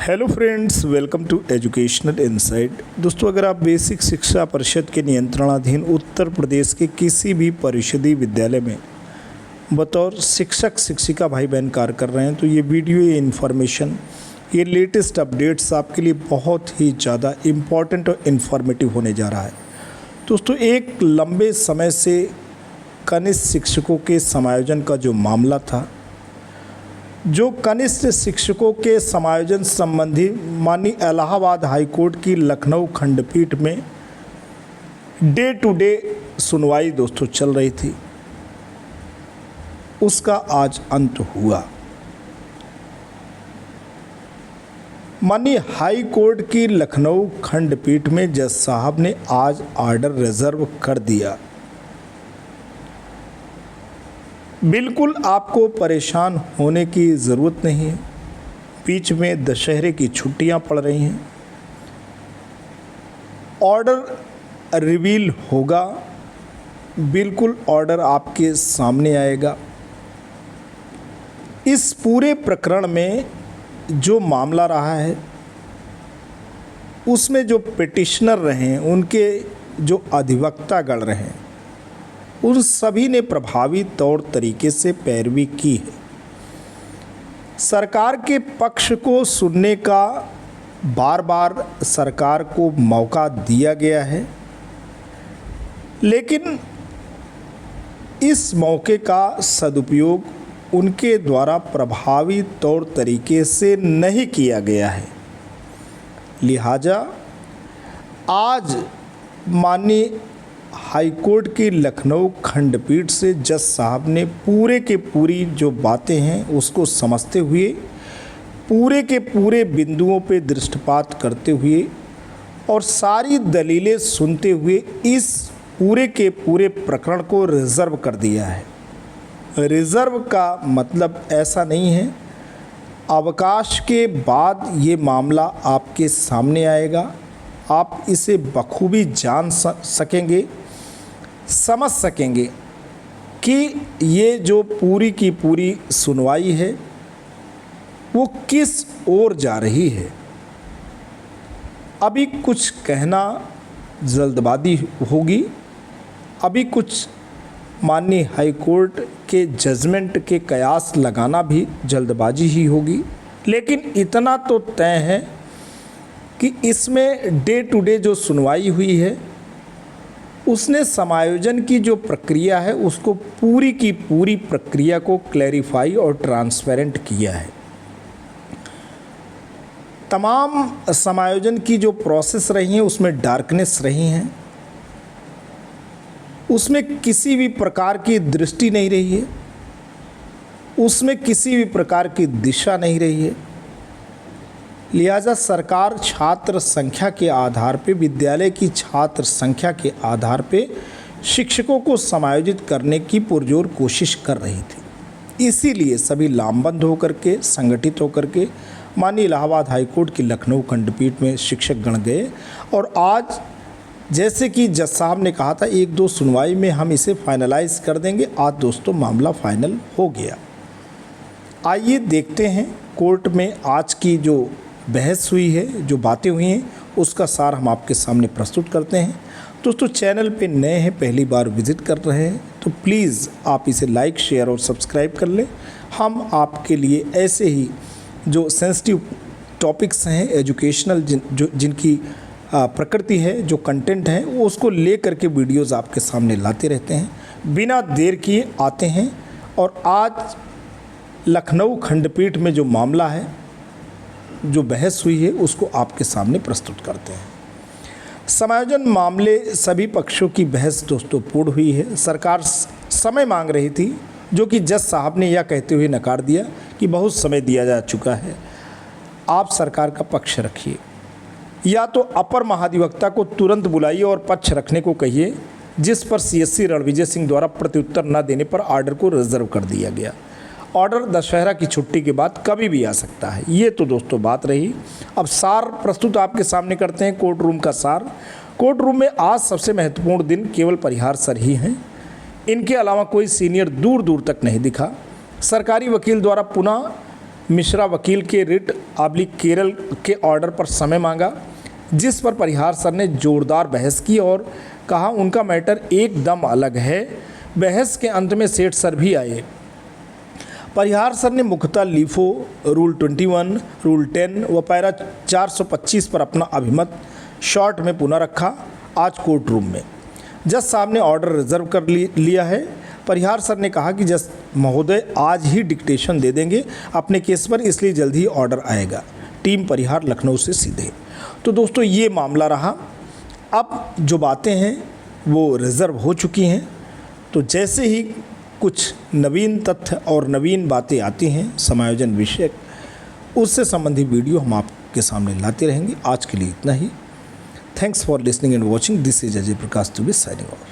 Hello friends, welcome to educational insight. दोस्तों, अगर आप बेसिक शिक्षा परिषद के नियंत्रणाधीन उत्तर प्रदेश के किसी भी परिषदीय विद्यालय में बतौर शिक्षक शिक्षिका भाई बहन कार्य कर रहे हैं तो ये वीडियो, ये इन्फॉर्मेशन, ये लेटेस्ट अपडेट्स आपके लिए बहुत ही ज़्यादा इम्पॉर्टेंट और इन्फॉर्मेटिव होने जा रहा है। दोस्तों, एक लंबे समय से कनिष्ठ शिक्षकों के समायोजन का जो मामला था, जो कनिष्ठ शिक्षकों के समायोजन संबंधी माननीय इलाहाबाद हाईकोर्ट की लखनऊ खंडपीठ में डे टू डे सुनवाई दोस्तों चल रही थी, उसका आज अंत हुआ। माननीय हाई कोर्ट की लखनऊ खंडपीठ में जज साहब ने आज ऑर्डर रिजर्व कर दिया। बिल्कुल आपको परेशान होने की ज़रूरत नहीं है। बीच में दशहरे की छुट्टियां पड़ रही हैं। ऑर्डर रिवील होगा, बिल्कुल ऑर्डर आपके सामने आएगा। इस पूरे प्रकरण में जो मामला रहा है उसमें जो पिटिशनर रहे हैं, उनके जो अधिवक्ता गण रहे हैं, उन सभी ने प्रभावी तौर तरीके से पैरवी की है। सरकार के पक्ष को सुनने का बार बार सरकार को मौका दिया गया है, लेकिन इस मौके का सदुपयोग उनके द्वारा प्रभावी तौर तरीके से नहीं किया गया है। लिहाजा आज माननीय हाईकोर्ट की लखनऊ खंडपीठ से जज साहब ने पूरे के पूरी जो बातें हैं उसको समझते हुए, पूरे के पूरे बिंदुओं पे दृष्टिपात करते हुए और सारी दलीलें सुनते हुए इस पूरे के पूरे प्रकरण को रिजर्व कर दिया है। रिजर्व का मतलब ऐसा नहीं है, अवकाश के बाद ये मामला आपके सामने आएगा, आप इसे बखूबी जान सकेंगे, समझ सकेंगे कि ये जो पूरी की पूरी सुनवाई है वो किस ओर जा रही है। अभी कुछ कहना जल्दबाजी होगी, अभी कुछ माननीय हाईकोर्ट के जजमेंट के कयास लगाना भी जल्दबाजी ही होगी, लेकिन इतना तो तय है कि इसमें डे टू डे जो सुनवाई हुई है उसने समायोजन की जो प्रक्रिया है उसको पूरी की पूरी प्रक्रिया को क्लैरिफाई और ट्रांसपेरेंट किया है। तमाम समायोजन की जो प्रोसेस रही हैं उसमें डार्कनेस रही हैं, उसमें किसी भी प्रकार की दृष्टि नहीं रही है, उसमें किसी भी प्रकार की दिशा नहीं रही है। लिहाजा सरकार छात्र संख्या के आधार पे, विद्यालय की छात्र संख्या के आधार पे शिक्षकों को समायोजित करने की पुरजोर कोशिश कर रही थी। इसीलिए सभी लामबंद होकर के, संगठित होकर के माननीय इलाहाबाद हाईकोर्ट की लखनऊ खंडपीठ में शिक्षक गण गए और आज जैसे कि जज साहब ने कहा था 1-2 सुनवाई में हम इसे फाइनलाइज कर देंगे, आज दोस्तों मामला फाइनल हो गया। आइए देखते हैं कोर्ट में आज की जो बहस हुई है, जो बातें हुई हैं, उसका सार हम आपके सामने प्रस्तुत करते हैं। दोस्तों, चैनल पे नए हैं, पहली बार विज़िट कर रहे हैं तो प्लीज़ आप इसे लाइक, शेयर और सब्सक्राइब कर लें। हम आपके लिए ऐसे ही जो सेंसिटिव टॉपिक्स हैं, एजुकेशनल जिनकी प्रकृति है, जो कंटेंट है, वो उसको ले करके वीडियोज़ आपके सामने लाते रहते हैं। बिना देर किए आते हैं और आज लखनऊ खंडपीठ में जो मामला है, जो बहस हुई है, उसको आपके सामने प्रस्तुत करते हैं। समायोजन मामले सभी पक्षों की बहस दोस्तों पूर्ण हुई है। सरकार समय मांग रही थी, जो कि जज साहब ने यह कहते हुए नकार दिया कि बहुत समय दिया जा चुका है, आप सरकार का पक्ष रखिए, या तो अपर महाधिवक्ता को तुरंत बुलाइए और पक्ष रखने को कहिए, जिस पर सीएससी रणविजय सिंह द्वारा प्रत्युत्तर न देने पर ऑर्डर को रिजर्व कर दिया गया। ऑर्डर दशहरा की छुट्टी के बाद कभी भी आ सकता है। ये तो दोस्तों बात रही। अब सार प्रस्तुत आपके सामने करते हैं, कोर्ट रूम का सार। कोर्ट रूम में आज सबसे महत्वपूर्ण दिन केवल परिहार सर ही हैं, इनके अलावा कोई सीनियर दूर दूर तक नहीं दिखा। सरकारी वकील द्वारा पुनः मिश्रा वकील के रिट केरल के ऑर्डर पर समय मांगा, जिस पर परिहार सर ने जोरदार बहस की और कहा उनका मैटर एकदम अलग है। बहस के अंत में सेठ सर भी आए। परिहार सर ने मुख्यतः लीफो, रूल 21, रूल 10 व पैरा 425 पर अपना अभिमत शॉर्ट में पुनः रखा। आज कोर्ट रूम में जज साहब ने ऑर्डर रिजर्व कर लिया है। परिहार सर ने कहा कि जज महोदय आज ही डिक्टेशन दे देंगे अपने केस पर, इसलिए जल्द ही ऑर्डर आएगा। टीम परिहार लखनऊ से सीधे। तो दोस्तों ये मामला रहा। अब जो बातें हैं वो रिजर्व हो चुकी हैं, तो जैसे ही कुछ नवीन तथ्य और नवीन बातें आती हैं समायोजन विषय, उससे संबंधी वीडियो हम आपके सामने लाते रहेंगे। आज के लिए इतना ही। Thanks for listening and watching. This is Ajay Prakash Dubey signing of.